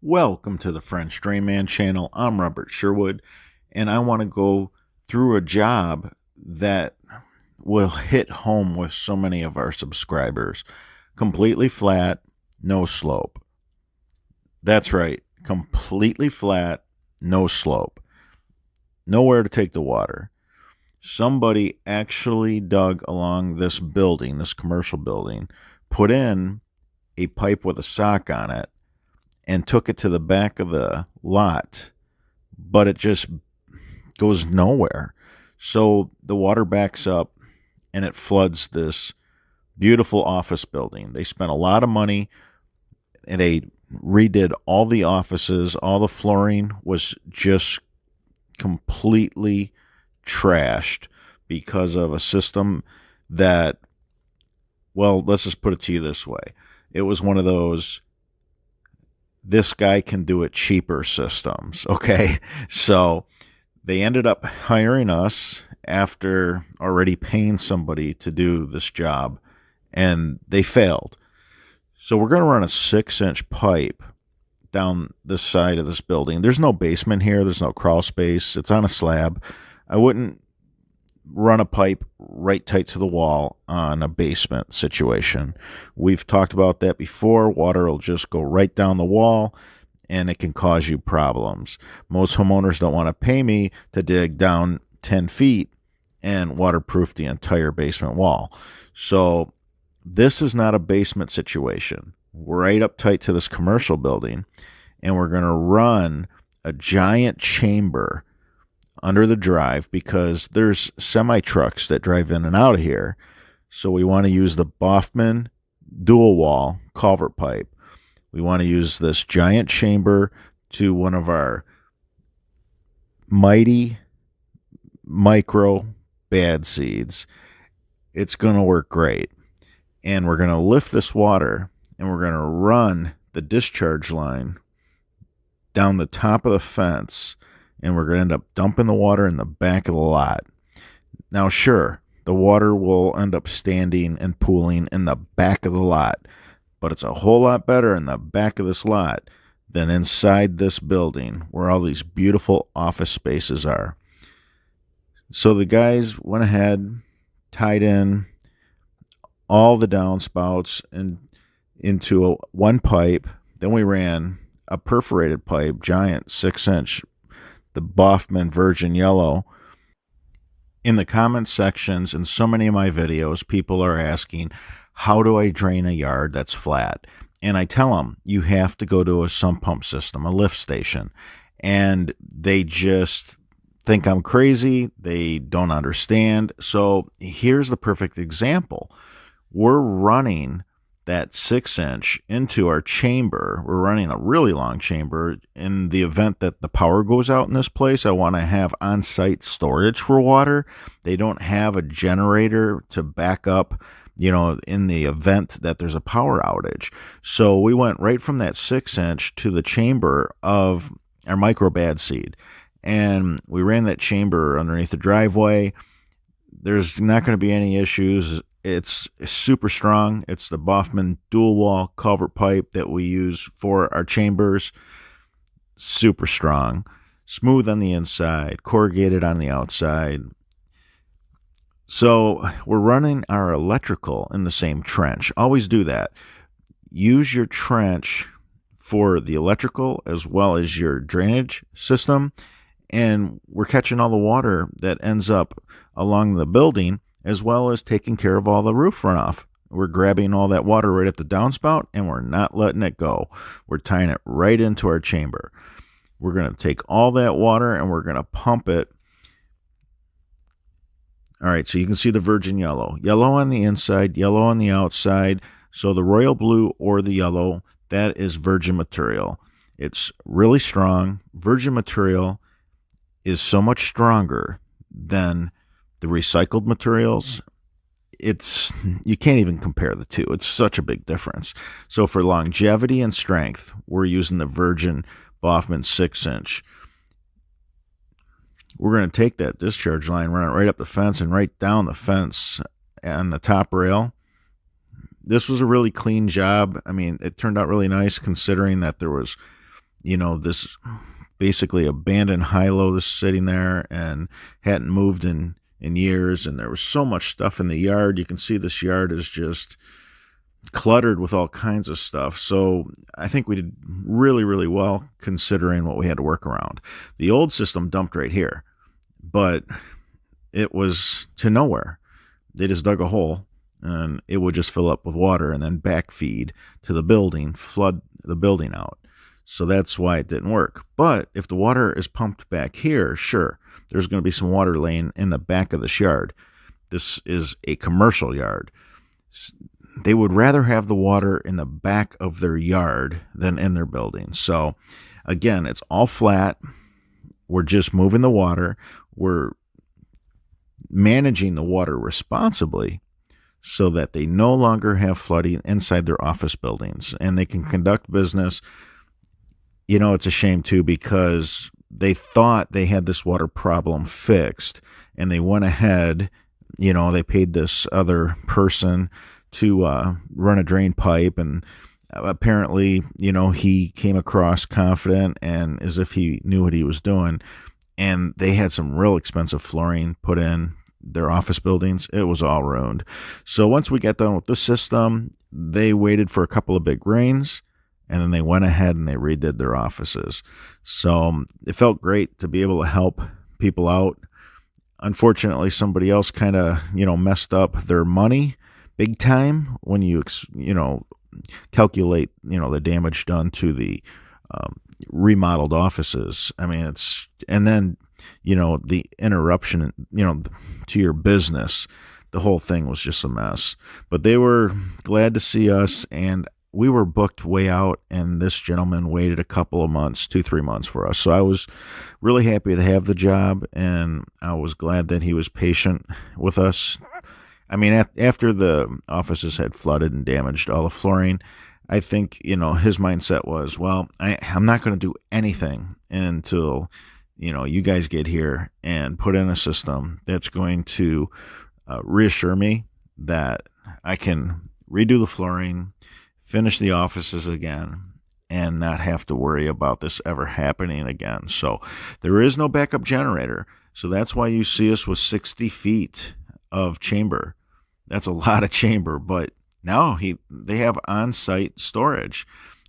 Welcome to the French Drain Man channel. I'm Robert Sherwood, and I want to go through a job that will hit home with so many of our subscribers. Completely flat, no slope. That's right, completely flat, no slope. Nowhere to take the water. Somebody actually dug along this building, this commercial building, put in a pipe with a sock on it, and took it to the back of the lot, but it just goes nowhere. So the water backs up and it floods this beautiful office building. They spent a lot of money and they redid all the offices. All the flooring was just completely trashed because of a system that, well, let's just put it to you this way. It was one of those this guy can do it cheaper systems, okay? So they ended up hiring us after already paying somebody to do this job, and they failed. So we're going to run a 6-inch pipe down this side of this building. There's no basement here. There's no crawl space. It's on a slab. I wouldn't run a pipe right tight to the wall on a basement situation. We've talked about that before. Water will just go right down the wall and it can cause you problems. Most homeowners don't want to pay me to dig down 10 feet and waterproof the entire basement wall. So this is not a basement situation. We're right up tight to this commercial building, and we're going to run a giant chamber under the drive because there's semi-trucks that drive in and out of here. So we want to use the Baughman dual wall culvert pipe. We want to use this giant chamber to one of our mighty micro bad seeds. It's going to work great. And we're going to lift this water and we're going to run the discharge line down the top of the fence, and we're going to end up dumping the water in the back of the lot. Now, sure, the water will end up standing and pooling in the back of the lot, but it's a whole lot better in the back of this lot than inside this building where all these beautiful office spaces are. So the guys went ahead, tied in all the downspouts into one pipe. Then we ran a perforated pipe, giant 6-inch, the Baughman Virgin Yellow. In the comment sections in so many of my videos, people are asking, how do I drain a yard that's flat? And I tell them, you have to go to a sump pump system, a lift station. And they just think I'm crazy. They don't understand. So here's the perfect example. We're running that 6-inch into our chamber. We're running a really long chamber. In the event that the power goes out in this place, I want to have on-site storage for water. They don't have a generator to back up, in the event that there's a power outage. So we went right from that 6-inch to the chamber of our micro bad seed. And we ran that chamber underneath the driveway. There's not going to be any issues. It's super strong. It's the Baughman dual wall culvert pipe that we use for our chambers. Super strong. Smooth on the inside, corrugated on the outside. So we're running our electrical in the same trench. Always do that. Use your trench for the electrical as well as your drainage system. And we're catching all the water that ends up along the building, as well as taking care of all the roof runoff. We're grabbing all that water right at the downspout, and we're not letting it go. We're tying it right into our chamber. We're going to take all that water, and we're going to pump it. All right, so you can see the virgin yellow. Yellow on the inside, yellow on the outside. So the royal blue or the yellow, that is virgin material. It's really strong. Virgin material is so much stronger than the recycled materials. You can't even compare the two. It's such a big difference. So for longevity and strength, we're using the virgin Baughman 6-inch. We're going to take that discharge line, run it right up the fence and right down the fence and the top rail. This was a really clean job. I mean, it turned out really nice considering that there was this basically abandoned high-low that's sitting there and hadn't moved in years, and there was so much stuff in the yard. You can see this yard is just cluttered with all kinds of stuff. So I think we did really, really well considering what we had to work around. The old system dumped right here, but it was to nowhere. They just dug a hole and it would just fill up with water and then backfeed to the building, flood the building out. So that's why it didn't work. But if the water is pumped back here, sure, there's going to be some water laying in the back of this yard. This is a commercial yard. They would rather have the water in the back of their yard than in their building. So again, it's all flat. We're just moving the water. We're managing the water responsibly so that they no longer have flooding inside their office buildings and they can conduct business. It's a shame too, because they thought they had this water problem fixed and they went ahead, they paid this other person to run a drain pipe, and apparently, he came across confident and as if he knew what he was doing, and they had some real expensive flooring put in their office buildings. It was all ruined. So once we got done with this system, they waited for a couple of big rains, and then they went ahead and they redid their offices. So it felt great to be able to help people out. Unfortunately, somebody else kind of, messed up their money big time when you calculate, the damage done to the remodeled offices. I mean, and then, the interruption, to your business, the whole thing was just a mess. But they were glad to see us, and we were booked way out, and this gentleman waited a couple of months, 2-3 months for us. So I was really happy to have the job, and I was glad that he was patient with us. I mean, after the offices had flooded and damaged all the flooring, I think, his mindset was, well, I'm not going to do anything until, you guys get here and put in a system that's going to reassure me that I can redo the flooring, finish the offices again, and not have to worry about this ever happening again. So there is no backup generator. So that's why you see us with 60 feet of chamber. That's a lot of chamber, but now they have on-site storage,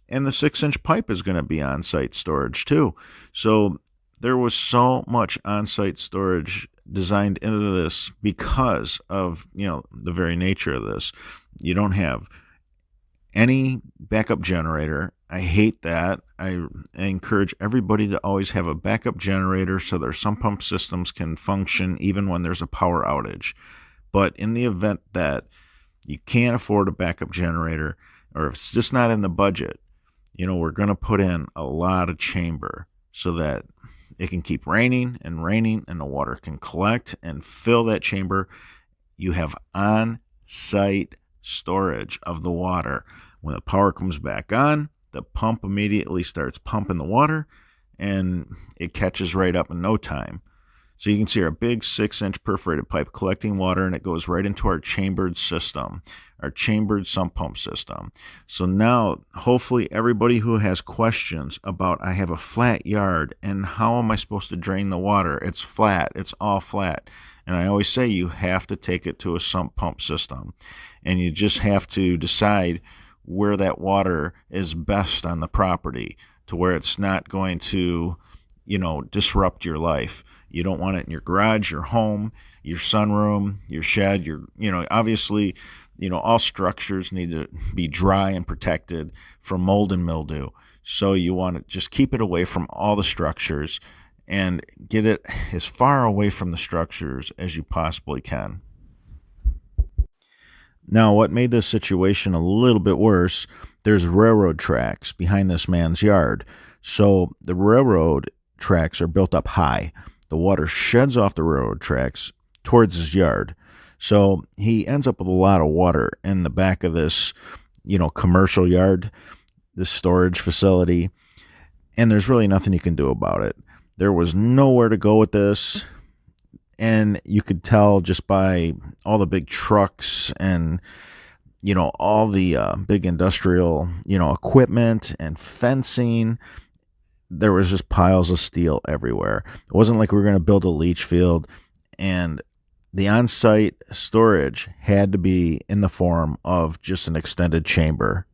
and the 6-inch pipe is going to be on-site storage too. So there was so much on-site storage designed into this because of, the very nature of this. You don't have any backup generator. I hate that. I encourage everybody to always have a backup generator so their sump pump systems can function even when there's a power outage. But in the event that you can't afford a backup generator, or if it's just not in the budget, we're going to put in a lot of chamber so that it can keep raining, and the water can collect and fill that chamber. You have on-site storage of the water. When the power comes back on, the pump immediately starts pumping the water, and it catches right up in no time. So you can see our big 6-inch perforated pipe collecting water, and it goes right into our chambered system, our chambered sump pump system. So now, hopefully, everybody who has questions about, I have a flat yard, and how am I supposed to drain the water? It's flat. It's all flat. And I always say you have to take it to a sump pump system, and you just have to decide where that water is best on the property to where it's not going to, disrupt your life. You don't want it in your garage, your home, your sunroom, your shed, obviously, all structures need to be dry and protected from mold and mildew. So you want to just keep it away from all the structures and get it as far away from the structures as you possibly can. Now, what made this situation a little bit worse, there's railroad tracks behind this man's yard. So the railroad tracks are built up high. The water sheds off the railroad tracks towards his yard. So he ends up with a lot of water in the back of this, commercial yard, this storage facility, and there's really nothing you can do about it. There was nowhere to go with this, and you could tell just by all the big trucks and, all the big industrial, equipment and fencing. there was just piles of steel everywhere. It wasn't like we were going to build a leach field, and the on-site storage had to be in the form of just an extended chamber